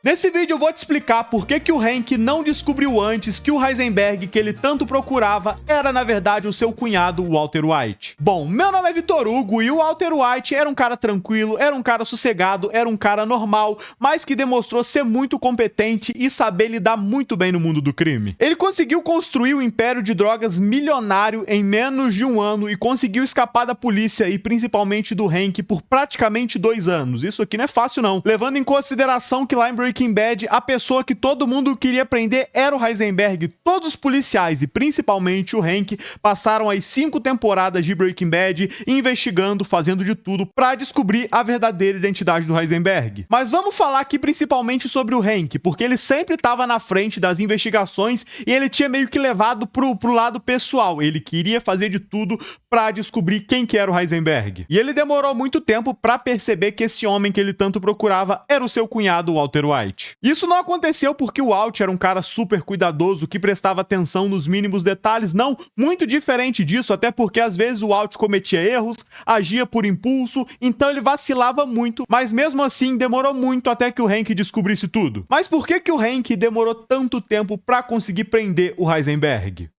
Nesse vídeo eu vou te explicar por que o Hank não descobriu antes que o Heisenberg que ele tanto procurava era na verdade o seu cunhado Walter White. Bom, meu nome é Vitor Hugo e o Walter White era um cara tranquilo, era um cara sossegado, era um cara normal, mas que demonstrou ser muito competente e saber lidar muito bem no mundo do crime. Ele conseguiu construir um império de drogas milionário em menos de um ano e conseguiu escapar da polícia e principalmente do Hank por praticamente 2 anos. Isso aqui não é fácil não, levando em consideração que lá em Breaking Bad, a pessoa que todo mundo queria prender era o Heisenberg. Todos os policiais e principalmente o Hank passaram as 5 temporadas de Breaking Bad investigando, fazendo de tudo para descobrir a verdadeira identidade do Heisenberg. Mas vamos falar aqui principalmente sobre o Hank, porque ele sempre estava na frente das investigações e ele tinha meio que levado pro lado pessoal. Ele queria fazer de tudo para descobrir quem que era o Heisenberg. E ele demorou muito tempo para perceber que esse homem que ele tanto procurava era o seu cunhado Walter White. Isso não aconteceu porque o Walt era um cara super cuidadoso que prestava atenção nos mínimos detalhes, não, muito diferente disso, até porque às vezes o Walt cometia erros, agia por impulso, então ele vacilava muito, mas mesmo assim demorou muito até que o Hank descobrisse tudo. Mas por que o Hank demorou tanto tempo para conseguir prender o Heisenberg?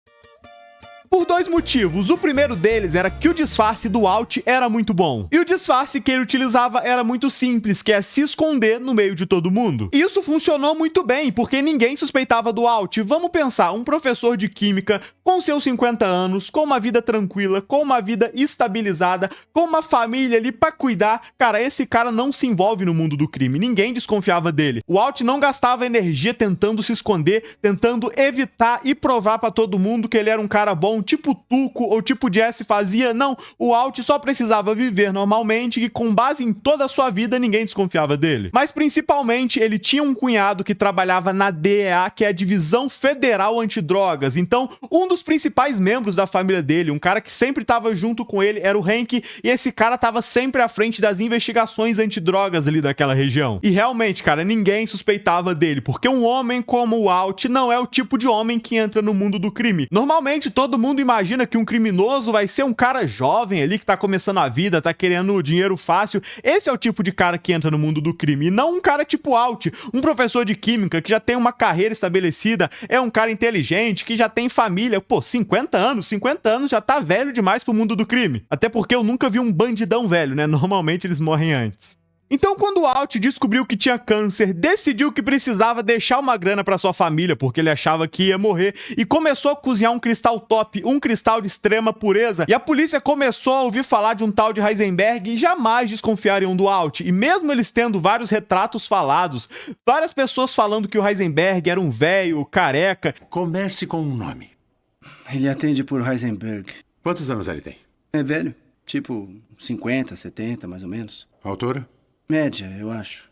Por 2 motivos. O primeiro deles era que o disfarce do Walt era muito bom. E o disfarce que ele utilizava era muito simples, que é se esconder no meio de todo mundo. E isso funcionou muito bem, porque ninguém suspeitava do Walt. Vamos pensar, um professor de química com seus 50 anos, com uma vida tranquila, com uma vida estabilizada, com uma família ali pra cuidar. Cara, esse cara não se envolve no mundo do crime. Ninguém desconfiava dele. O Walt não gastava energia tentando se esconder, tentando evitar e provar pra todo mundo que ele era um cara bom, tipo Tuco ou tipo Jesse fazia. Não, o Walt só precisava viver normalmente e com base em toda a sua vida ninguém desconfiava dele. Mas principalmente ele tinha um cunhado que trabalhava na DEA, que é a Divisão Federal Antidrogas. Então, um dos principais membros da família dele, um cara que sempre estava junto com ele, era o Hank, e esse cara estava sempre à frente das investigações antidrogas ali daquela região. E realmente, cara, ninguém suspeitava dele, porque um homem como o Walt não é o tipo de homem que entra no mundo do crime. Normalmente todo mundo imagina que um criminoso vai ser um cara jovem ali que tá começando a vida, tá querendo dinheiro fácil. Esse é o tipo de cara que entra no mundo do crime, e não um cara tipo Walt, um professor de química que já tem uma carreira estabelecida, é um cara inteligente, que já tem família. Pô, 50 anos já tá velho demais pro mundo do crime. Até porque eu nunca vi um bandidão velho, né? Normalmente eles morrem antes. Então, quando o Walt descobriu que tinha câncer, decidiu que precisava deixar uma grana para sua família, porque ele achava que ia morrer, e começou a cozinhar um cristal top, um cristal de extrema pureza, e a polícia começou a ouvir falar de um tal de Heisenberg e jamais desconfiariam do Walt. E mesmo eles tendo vários retratos falados, várias pessoas falando que o Heisenberg era um velho, careca... Comece com um nome. Ele atende por Heisenberg. Quantos anos ele tem? É velho, tipo 50, 70, mais ou menos. Altura? Média, eu acho.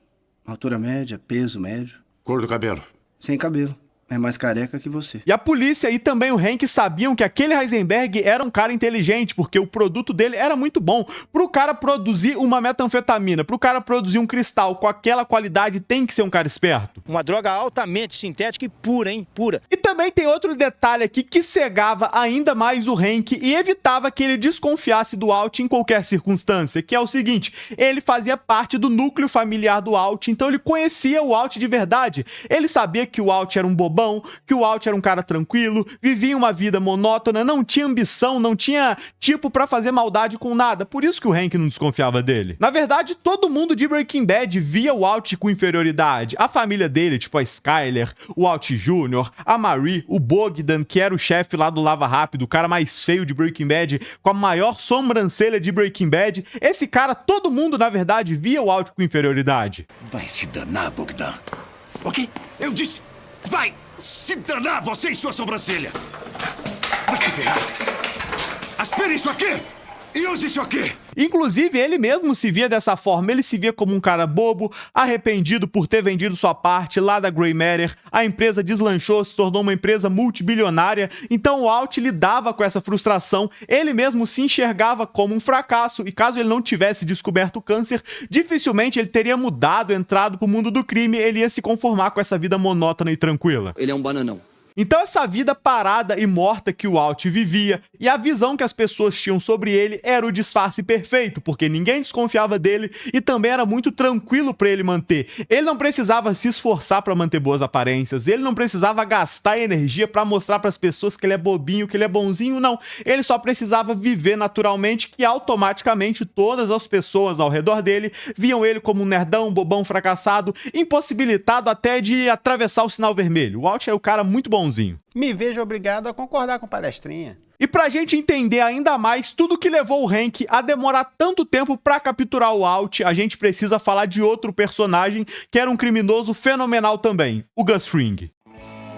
Altura média, peso médio. Cor do cabelo? Sem cabelo. É mais careca que você. E a polícia e também o Hank sabiam que aquele Heisenberg era um cara inteligente, porque o produto dele era muito bom. Pro cara produzir uma metanfetamina, pro cara produzir um cristal com aquela qualidade, tem que ser um cara esperto. Uma droga altamente sintética e pura, hein? Pura. E também tem outro detalhe aqui que cegava ainda mais o Hank e evitava que ele desconfiasse do Walt em qualquer circunstância, que é o seguinte: ele fazia parte do núcleo familiar do Walt, então ele conhecia o Walt de verdade. Ele sabia que o Walt era um bobão, que o Walt era um cara tranquilo, vivia uma vida monótona, não tinha ambição, não tinha tipo pra fazer maldade com nada. Por isso que o Hank não desconfiava dele. Na verdade, todo mundo de Breaking Bad via o Walt com inferioridade. A família dele, tipo a Skyler, o Walt Jr., a Marie, o Bogdan, que era o chefe lá do Lava Rápido, o cara mais feio de Breaking Bad, com a maior sobrancelha de Breaking Bad. Esse cara, todo mundo, na verdade, via o Walt com inferioridade. Vai se danar, Bogdan. Ok? Eu disse, vai se danar, você e sua sobrancelha. Vai se ferrar. Aspire isso aqui e use isso aqui. Inclusive, ele mesmo se via dessa forma. Ele se via como um cara bobo, arrependido por ter vendido sua parte lá da Grey Matter. A empresa deslanchou, se tornou uma empresa multibilionária. Então o Walt lidava com essa frustração. Ele mesmo se enxergava como um fracasso. E caso ele não tivesse descoberto o câncer, dificilmente ele teria mudado, entrado pro mundo do crime. Ele ia se conformar com essa vida monótona e tranquila. Ele é um bananão. Então essa vida parada e morta que o Walt vivia e a visão que as pessoas tinham sobre ele era o disfarce perfeito, porque ninguém desconfiava dele e também era muito tranquilo para ele manter. Ele não precisava se esforçar para manter boas aparências, ele não precisava gastar energia para mostrar para as pessoas que ele é bobinho, que ele é bonzinho, não. Ele só precisava viver naturalmente, que automaticamente todas as pessoas ao redor dele viam ele como um nerdão, bobão, fracassado, impossibilitado até de atravessar o sinal vermelho. O Walt é o cara muito bonzinho. Me vejo obrigado a concordar com o palestrinha. E pra gente entender ainda mais tudo que levou o Hank a demorar tanto tempo pra capturar o Walt, a gente precisa falar de outro personagem que era um criminoso fenomenal também, o Gus Fring.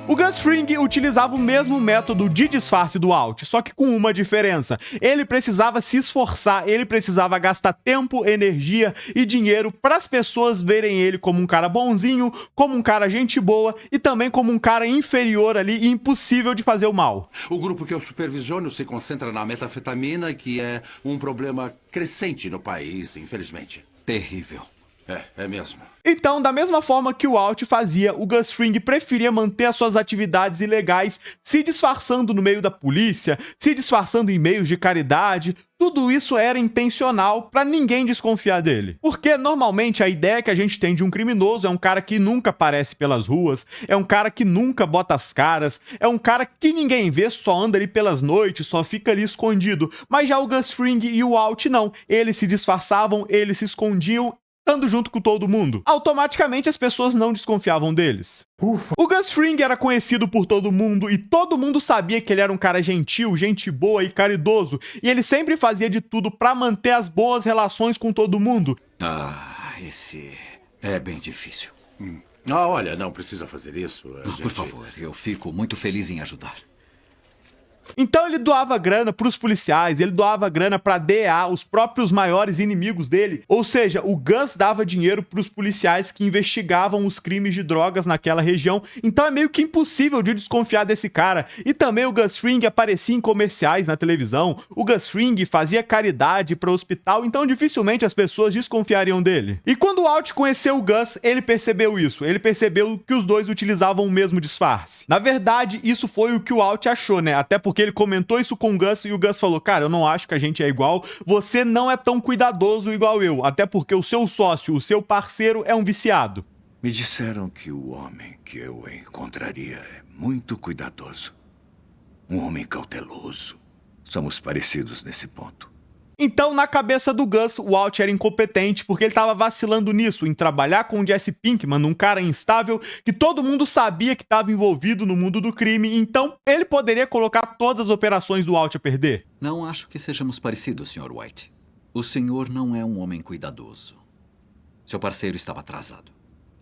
O Gus Fring utilizava o mesmo método de disfarce do Walt, só que com uma diferença. Ele precisava se esforçar, ele precisava gastar tempo, energia e dinheiro para as pessoas verem ele como um cara bonzinho, como um cara gente boa e também como um cara inferior ali e impossível de fazer o mal. O grupo que eu supervisiono se concentra na metanfetamina, que é um problema crescente no país, infelizmente. Terrível. É mesmo. Então, da mesma forma que o Walt fazia, o Gus Fring preferia manter as suas atividades ilegais, se disfarçando no meio da polícia, se disfarçando em meios de caridade. Tudo isso era intencional para ninguém desconfiar dele. Porque, normalmente, a ideia que a gente tem de um criminoso é um cara que nunca aparece pelas ruas, é um cara que nunca bota as caras, é um cara que ninguém vê, só anda ali pelas noites, só fica ali escondido. Mas já o Gus Fring e o Walt não. Eles se disfarçavam, eles se escondiam, estando junto com todo mundo. Automaticamente as pessoas não desconfiavam deles. Ufa. O Gus Fring era conhecido por todo mundo e todo mundo sabia que ele era um cara gentil, gente boa e caridoso, e ele sempre fazia de tudo para manter as boas relações com todo mundo. Esse é bem difícil. Olha, não precisa fazer isso. Por favor, eu fico muito feliz em ajudar. Então ele doava grana pros policiais, ele doava grana pra DEA, os próprios maiores inimigos dele. Ou seja, o Gus dava dinheiro pros policiais que investigavam os crimes de drogas naquela região. Então é meio que impossível de desconfiar desse cara. E também o Gus Fring aparecia em comerciais na televisão. O Gus Fring fazia caridade para o hospital, então dificilmente as pessoas desconfiariam dele. E quando o Walt conheceu o Gus, ele percebeu isso. Ele percebeu que os dois utilizavam o mesmo disfarce. Na verdade, isso foi o que o Walt achou, né? Até porque ele comentou isso com o Gus e o Gus falou: cara, eu não acho que a gente é igual, você não é tão cuidadoso igual eu, até porque o seu sócio, o seu parceiro é um viciado. Me disseram que o homem que eu encontraria é muito cuidadoso. Um homem cauteloso. Somos parecidos nesse ponto. Então, na cabeça do Gus, o Walt era incompetente porque ele estava vacilando nisso, em trabalhar com o Jesse Pinkman, um cara instável que todo mundo sabia que estava envolvido no mundo do crime, então ele poderia colocar todas as operações do Walt a perder. Não acho que sejamos parecidos, Sr. White. O senhor não é um homem cuidadoso. Seu parceiro estava atrasado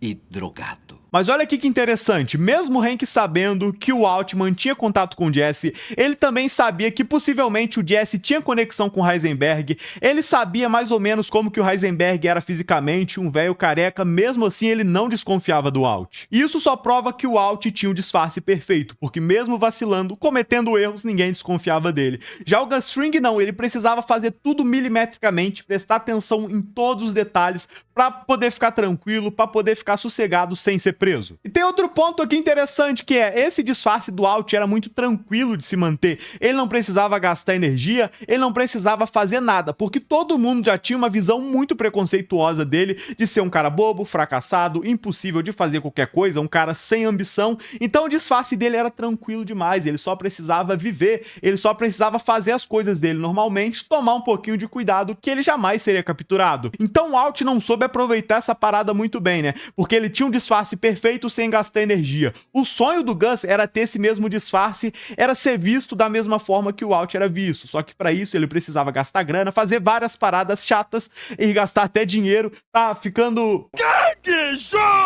e drogado. Mas olha aqui que interessante, mesmo Hank sabendo que o Walt mantinha contato com o Jesse, ele também sabia que possivelmente o Jesse tinha conexão com o Heisenberg, ele sabia mais ou menos como que o Heisenberg era fisicamente, um velho careca, mesmo assim ele não desconfiava do Walt. E isso só prova que o Walt tinha um disfarce perfeito, porque mesmo vacilando, cometendo erros, ninguém desconfiava dele. Já o Gus Fring não, ele precisava fazer tudo milimetricamente, prestar atenção em todos os detalhes, para poder ficar tranquilo, para poder ficar sossegado sem ser preso. E tem outro ponto aqui interessante, que é esse disfarce do Walt era muito tranquilo de se manter. Ele não precisava gastar energia, ele não precisava fazer nada, porque todo mundo já tinha uma visão muito preconceituosa dele, de ser um cara bobo, fracassado, impossível de fazer qualquer coisa, um cara sem ambição. Então o disfarce dele era tranquilo demais, ele só precisava viver, ele só precisava fazer as coisas dele normalmente, tomar um pouquinho de cuidado, que ele jamais seria capturado. Então o Walt não soube aproveitar essa parada muito bem, né? Porque ele tinha um disfarce perfeito sem gastar energia. O sonho do Gus era ter esse mesmo disfarce, era ser visto da mesma forma que o Walt era visto, só que para isso ele precisava gastar grana, fazer várias paradas chatas e gastar até dinheiro, tá ficando...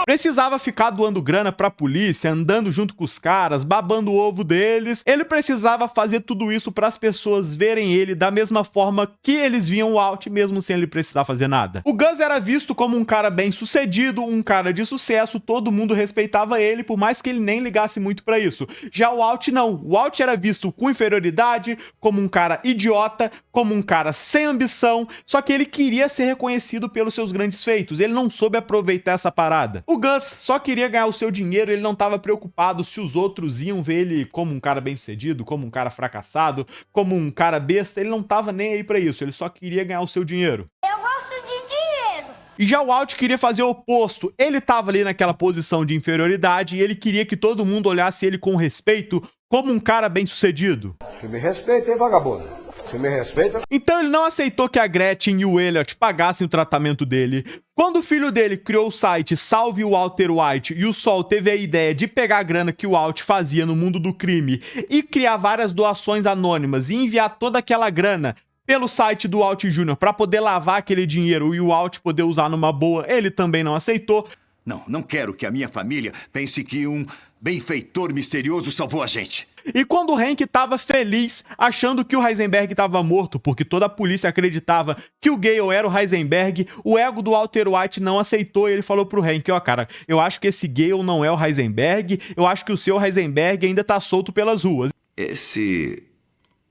Precisava ficar doando grana pra polícia, andando junto com os caras, babando o ovo deles. Ele precisava fazer tudo isso para as pessoas verem ele da mesma forma que eles viam o Walt, mesmo sem ele precisar fazer nada. O Gus era visto como um cara bem sucedido, um cara cara de sucesso, todo mundo respeitava ele, por mais que ele nem ligasse muito pra isso. Já o Walt não. O Walt era visto com inferioridade, como um cara idiota, como um cara sem ambição, só que ele queria ser reconhecido pelos seus grandes feitos. Ele não soube aproveitar essa parada. O Gus só queria ganhar o seu dinheiro, ele não estava preocupado se os outros iam ver ele como um cara bem-sucedido, como um cara fracassado, como um cara besta. Ele não estava nem aí pra isso, ele só queria ganhar o seu dinheiro. Eu gosto de dinheiro. E já o Walt queria fazer o oposto. Ele estava ali naquela posição de inferioridade e ele queria que todo mundo olhasse ele com respeito, como um cara bem-sucedido. Você me respeita, hein, vagabundo? Você me respeita? Então ele não aceitou que a Gretchen e o Elliot pagassem o tratamento dele. Quando o filho dele criou o site Salve o Walter White e o Sol teve a ideia de pegar a grana que o Walt fazia no mundo do crime e criar várias doações anônimas e enviar toda aquela grana pelo site do Walt Jr. para poder lavar aquele dinheiro e o Walt poder usar numa boa, ele também não aceitou. Não quero que a minha família pense que um benfeitor misterioso salvou a gente. E quando o Hank estava feliz, achando que o Heisenberg estava morto, porque toda a polícia acreditava que o Gale era o Heisenberg, o ego do Walter White não aceitou e ele falou pro Hank, ó cara, eu acho que esse Gale não é o Heisenberg, eu acho que o seu Heisenberg ainda tá solto pelas ruas. Esse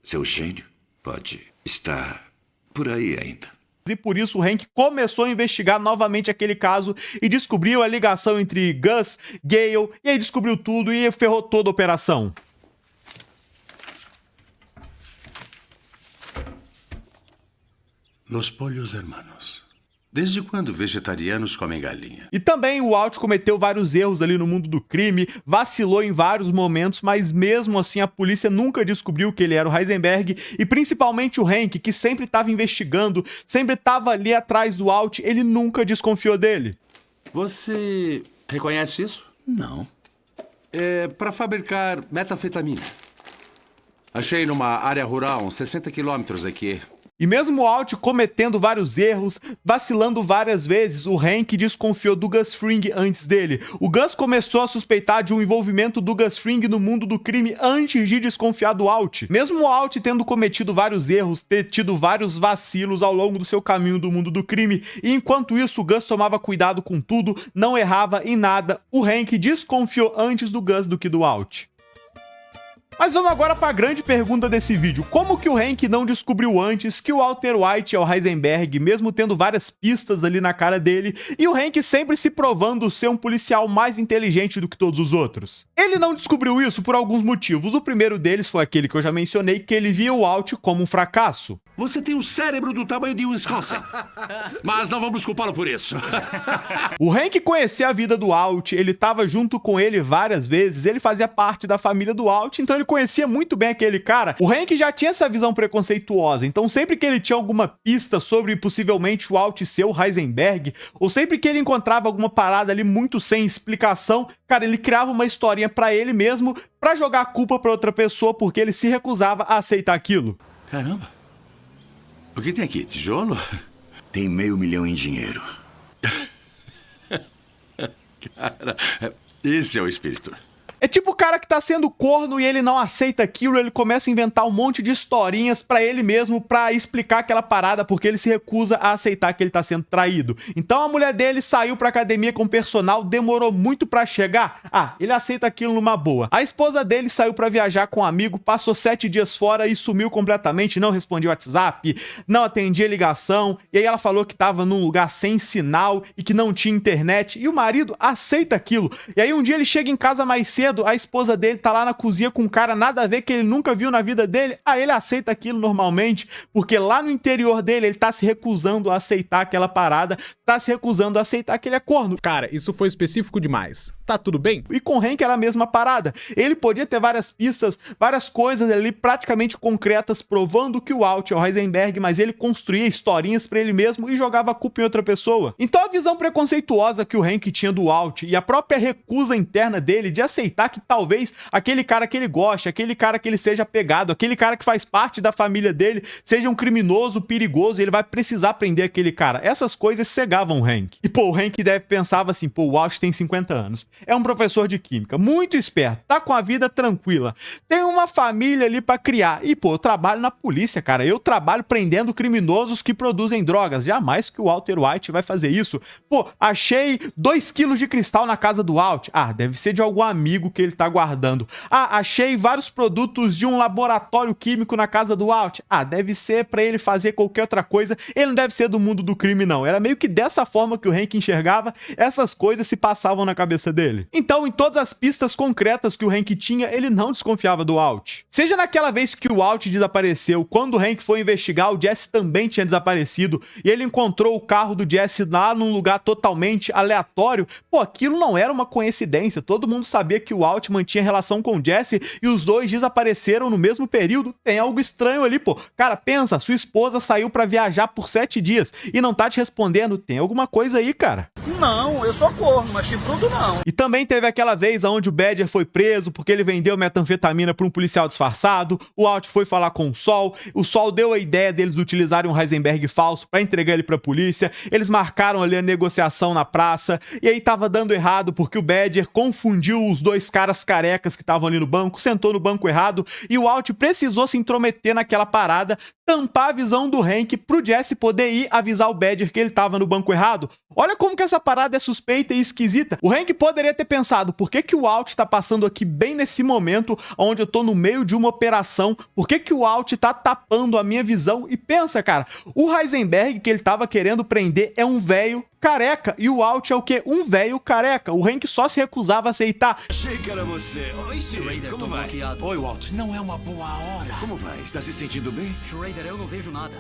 seu gênio pode estar por aí ainda. E por isso o Hank começou a investigar novamente aquele caso e descobriu a ligação entre Gus, Gale, e aí descobriu tudo e ferrou toda a operação. Los pollos hermanos. Desde quando vegetarianos comem galinha? E também o Walt cometeu vários erros ali no mundo do crime, vacilou em vários momentos, mas mesmo assim a polícia nunca descobriu que ele era o Heisenberg, e principalmente o Hank, que sempre estava investigando, sempre estava ali atrás do Walt, ele nunca desconfiou dele. Você reconhece isso? Não. É para fabricar metanfetamina. Achei numa área rural, uns 60 quilômetros aqui. E mesmo o Walt cometendo vários erros, vacilando várias vezes, o Hank desconfiou do Gus Fring antes dele. O Gus começou a suspeitar de um envolvimento do Gus Fring no mundo do crime antes de desconfiar do Walt. Mesmo o Walt tendo cometido vários erros, ter tido vários vacilos ao longo do seu caminho do mundo do crime, e enquanto isso o Gus tomava cuidado com tudo, não errava em nada, o Hank desconfiou antes do Gus do que do Walt. Mas vamos agora para a grande pergunta desse vídeo. Como que o Hank não descobriu antes que o Walter White é o Heisenberg, mesmo tendo várias pistas ali na cara dele, e o Hank sempre se provando ser um policial mais inteligente do que todos os outros? Ele não descobriu isso por alguns motivos. O primeiro deles foi aquele que eu já mencionei, que ele via o Walt como um fracasso. Você tem um cérebro do tamanho de Wisconsin. Mas não vamos culpá-lo por isso. O Hank conhecia a vida do Walt, ele estava junto com ele várias vezes, ele fazia parte da família do Walt, então ele conhecia muito bem aquele cara. O Hank já tinha essa visão preconceituosa, então sempre que ele tinha alguma pista sobre possivelmente o Walt ser o Heisenberg, ou sempre que ele encontrava alguma parada ali muito sem explicação, cara, ele criava uma historinha pra ele mesmo, pra jogar a culpa pra outra pessoa, porque ele se recusava a aceitar aquilo. Caramba. O que tem aqui? Tijolo? Tem $500 mil em dinheiro. Cara, esse é o espírito. É tipo o cara que tá sendo corno e ele não aceita aquilo, ele começa a inventar um monte de historinhas pra ele mesmo, pra explicar aquela parada, porque ele se recusa a aceitar que ele tá sendo traído. Então a mulher dele saiu pra academia com o personal, demorou muito pra chegar. Ah, ele aceita aquilo numa boa. A esposa dele saiu pra viajar com um amigo, passou 7 dias fora e sumiu completamente, não respondia WhatsApp, não atendia ligação, e aí ela falou que tava num lugar sem sinal e que não tinha internet, e o marido aceita aquilo. E aí um dia ele chega em casa mais cedo, a esposa dele tá lá na cozinha com um cara nada a ver que ele nunca viu na vida dele, aí ele aceita aquilo normalmente, porque lá no interior dele ele tá se recusando a aceitar aquela parada, tá se recusando a aceitar que ele é corno. Cara, isso foi específico demais. Tá tudo bem? E com o Hank era a mesma parada. Ele podia ter várias pistas, várias coisas ali praticamente concretas provando que o Walt é o Heisenberg, mas ele construía historinhas pra ele mesmo e jogava a culpa em outra pessoa. Então a visão preconceituosa que o Hank tinha do Walt e a própria recusa interna dele de aceitar suspeitar que talvez aquele cara que ele gosta, aquele cara que ele seja apegado, aquele cara que faz parte da família dele, seja um criminoso perigoso e ele vai precisar prender aquele cara. Essas coisas cegavam o Hank. E, pô, o Hank pensava assim, pô, o Walt tem 50 anos, é um professor de química, muito esperto, tá com a vida tranquila, tem uma família ali pra criar. E, pô, eu trabalho na polícia, cara, eu trabalho prendendo criminosos que produzem drogas. Jamais que o Walter White vai fazer isso. Pô, achei 2 quilos de cristal na casa do Walt. Ah, deve ser de algum amigo que ele tá guardando. Ah, achei vários produtos de um laboratório químico na casa do Walt. Ah, deve ser pra ele fazer qualquer outra coisa. Ele não deve ser do mundo do crime, não. Era meio que dessa forma que o Hank enxergava, essas coisas se passavam na cabeça dele. Então, em todas as pistas concretas que o Hank tinha, ele não desconfiava do Walt. Seja naquela vez que o Walt desapareceu, quando o Hank foi investigar, o Jesse também tinha desaparecido, e ele encontrou o carro do Jesse lá num lugar totalmente aleatório. Pô, aquilo não era uma coincidência, todo mundo sabia que o Walt mantinha relação com o Jesse e os dois desapareceram no mesmo período. Tem algo estranho ali, pô. Cara, pensa, sua esposa saiu pra viajar por 7 dias e não tá te respondendo, tem alguma coisa aí, cara. Não, eu sou corno, mas chifrudo não. E também teve aquela vez onde o Badger foi preso porque ele vendeu metanfetamina para um policial disfarçado, o Walt foi falar com o Sol deu a ideia deles utilizarem um Heisenberg falso para entregar ele pra polícia, eles marcaram ali a negociação na praça, e aí tava dando errado porque o Badger confundiu os 2 caras carecas que estavam ali no banco, sentou no banco errado, e o Walt precisou se intrometer naquela parada, tampar a visão do Hank pro Jesse poder ir avisar o Badger que ele tava no banco errado. Olha como que essa parada é suspeita e esquisita. O Hank poderia ter pensado, por que que o Walt tá passando aqui bem nesse momento onde eu tô no meio de uma operação? Por que que o Walt tá tapando a minha visão? E pensa, cara, o Heisenberg que ele tava querendo prender é um velho careca, e o Walt é o quê? Um velho careca. O Hank só se recusava a aceitar. Achei que era você. Oi, Steve, como vai? Oi, Walt, não é uma boa hora. Como vai? Está se sentindo bem? Schrader, eu não vejo nada.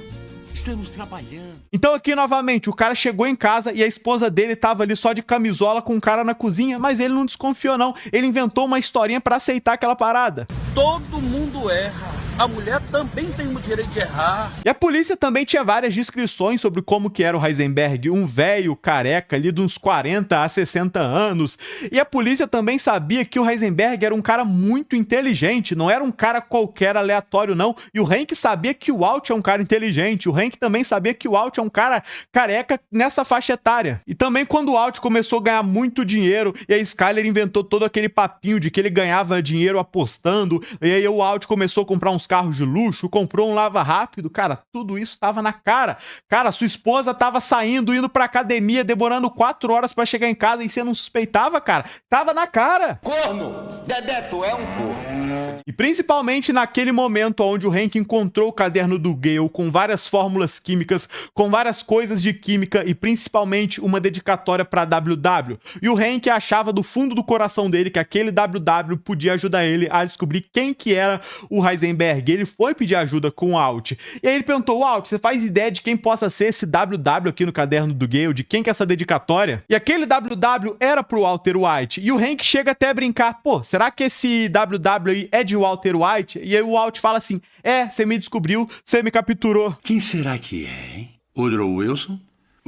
Estamos trabalhando. Então aqui novamente, o cara chegou em casa e a esposa dele tava ali só de camisola com um cara na cozinha, mas ele não desconfiou não, ele inventou uma historinha pra aceitar aquela parada. Todo mundo erra. A mulher também tem o direito de errar. E a polícia também tinha várias descrições sobre como que era o Heisenberg, um velho careca ali de uns 40 a 60 anos. E a polícia também sabia que o Heisenberg era um cara muito inteligente, não era um cara qualquer aleatório não. E o Hank sabia que o Walt é um cara inteligente, o Hank também sabia que o Walt é um cara careca nessa faixa etária. E também quando o Walt começou a ganhar muito dinheiro e a Skyler inventou todo aquele papinho de que ele ganhava dinheiro apostando, e aí o Walt começou a comprar uns carros de luxo, comprou um lava rápido, cara, tudo isso tava na cara. Cara, sua esposa tava saindo, indo pra academia, demorando 4 horas pra chegar em casa e você não suspeitava, cara? Tava na cara. Corno! Dedeto é um corno. E principalmente naquele momento onde o Hank encontrou o caderno do Gale com várias fórmulas químicas, com várias coisas de química e principalmente uma dedicatória pra WW. E o Hank achava do fundo do coração dele que aquele WW podia ajudar ele a descobrir quem que era o Heisenberg. Ele foi pedir ajuda com o Walt. E aí ele perguntou, Walt, você faz ideia de quem possa ser esse WW aqui no caderno do Gale? De quem que é essa dedicatória? E aquele WW era pro Walter White. E o Hank chega até a brincar, pô, será que esse WW aí é de Walter White? E aí o Walt fala assim, você me descobriu, você me capturou. Quem será que é, hein? Woodrow Wilson?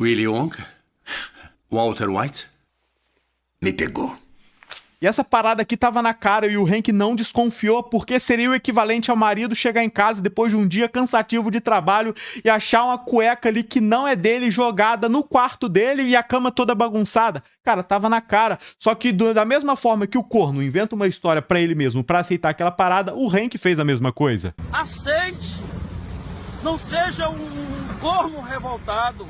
Willy Wonka? Walter White? Me pegou. E essa parada aqui tava na cara e o Hank não desconfiou, porque seria o equivalente ao marido chegar em casa depois de um dia cansativo de trabalho e achar uma cueca ali que não é dele jogada no quarto dele e a cama toda bagunçada. Cara, tava na cara. Só que da mesma forma que o corno inventa uma história pra ele mesmo pra aceitar aquela parada, o Hank fez a mesma coisa. Aceite! Não seja um corno revoltado.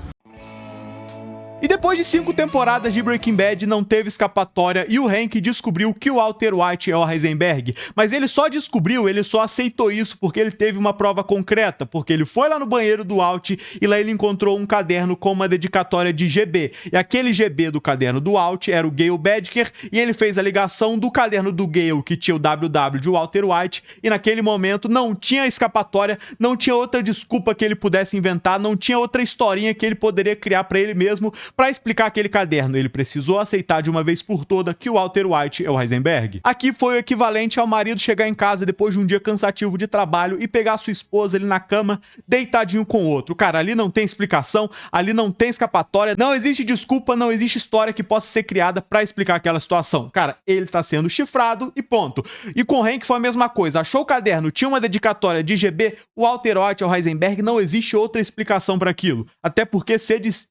E depois de 5 temporadas de Breaking Bad, não teve escapatória e o Hank descobriu que o Walter White é o Heisenberg. Mas ele só descobriu, ele só aceitou isso porque ele teve uma prova concreta, porque ele foi lá no banheiro do Walt e lá ele encontrou um caderno com uma dedicatória de GB. E aquele GB do caderno do Walt era o Gale Badger e ele fez a ligação do caderno do Gale, que tinha o WW de Walter White, e naquele momento não tinha escapatória, não tinha outra desculpa que ele pudesse inventar, não tinha outra historinha que ele poderia criar pra ele mesmo, para explicar aquele caderno, ele precisou aceitar de uma vez por toda que o Walter White é o Heisenberg. Aqui foi o equivalente ao marido chegar em casa depois de um dia cansativo de trabalho e pegar sua esposa ali na cama, deitadinho com o outro. Cara, ali não tem explicação, ali não tem escapatória, não existe desculpa, não existe história que possa ser criada para explicar aquela situação. Cara, ele tá sendo chifrado e ponto. E com o Hank foi a mesma coisa. Achou o caderno, tinha uma dedicatória de GB, o Walter White é o Heisenberg, não existe outra explicação para aquilo. Até porque se existisse,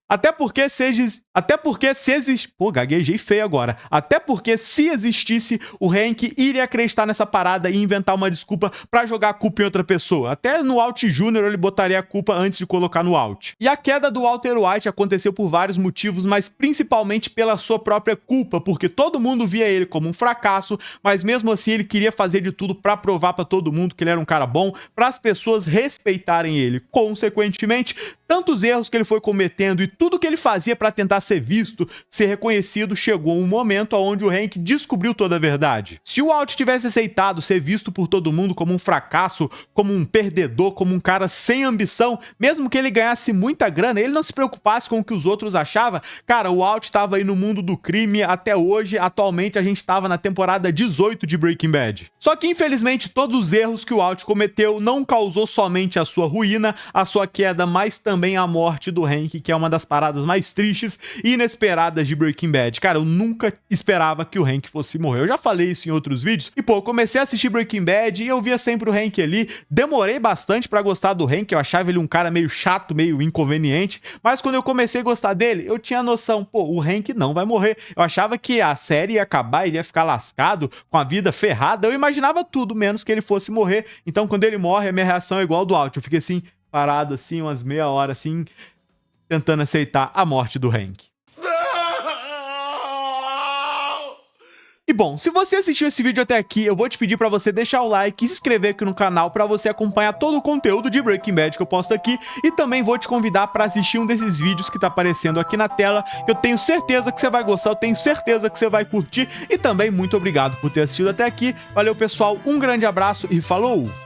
o Hank iria acreditar nessa parada e inventar uma desculpa pra jogar a culpa em outra pessoa. Até no Walt Jr. ele botaria a culpa antes de colocar no Walt. E a queda do Walter White aconteceu por vários motivos, mas principalmente pela sua própria culpa, porque todo mundo via ele como um fracasso, mas mesmo assim ele queria fazer de tudo pra provar pra todo mundo que ele era um cara bom, para as pessoas respeitarem ele. Consequentemente, tantos erros que ele foi cometendo e tudo que ele fazia para tentar ser visto, ser reconhecido, chegou um momento onde o Hank descobriu toda a verdade. Se o Walt tivesse aceitado ser visto por todo mundo como um fracasso, como um perdedor, como um cara sem ambição, mesmo que ele ganhasse muita grana, ele não se preocupasse com o que os outros achavam, cara, o Walt estava aí no mundo do crime até hoje. Atualmente a gente estava na temporada 18 de Breaking Bad. Só que infelizmente todos os erros que o Walt cometeu não causou somente a sua ruína, a sua queda, mas também a morte do Hank, que é uma das paradas mais tristes e inesperadas de Breaking Bad. Cara, eu nunca esperava que o Hank fosse morrer. Eu já falei isso em outros vídeos. E pô, eu comecei a assistir Breaking Bad e eu via sempre o Hank ali. Demorei bastante pra gostar do Hank, eu achava ele um cara meio chato, meio inconveniente, mas quando eu comecei a gostar dele, eu tinha noção, pô, o Hank não vai morrer. Eu achava que a série ia acabar, ele ia ficar lascado, com a vida ferrada. Eu imaginava tudo, menos que ele fosse morrer. Então quando ele morre, a minha reação é igual ao do Walt. Eu fiquei assim, parado assim, umas meia hora assim, tentando aceitar a morte do Hank. E bom, se você assistiu esse vídeo até aqui, eu vou te pedir pra você deixar o like e se inscrever aqui no canal pra você acompanhar todo o conteúdo de Breaking Bad que eu posto aqui, e também vou te convidar pra assistir um desses vídeos que tá aparecendo aqui na tela, que eu tenho certeza que você vai gostar, eu tenho certeza que você vai curtir, e também muito obrigado por ter assistido até aqui. Valeu, pessoal, um grande abraço e falou!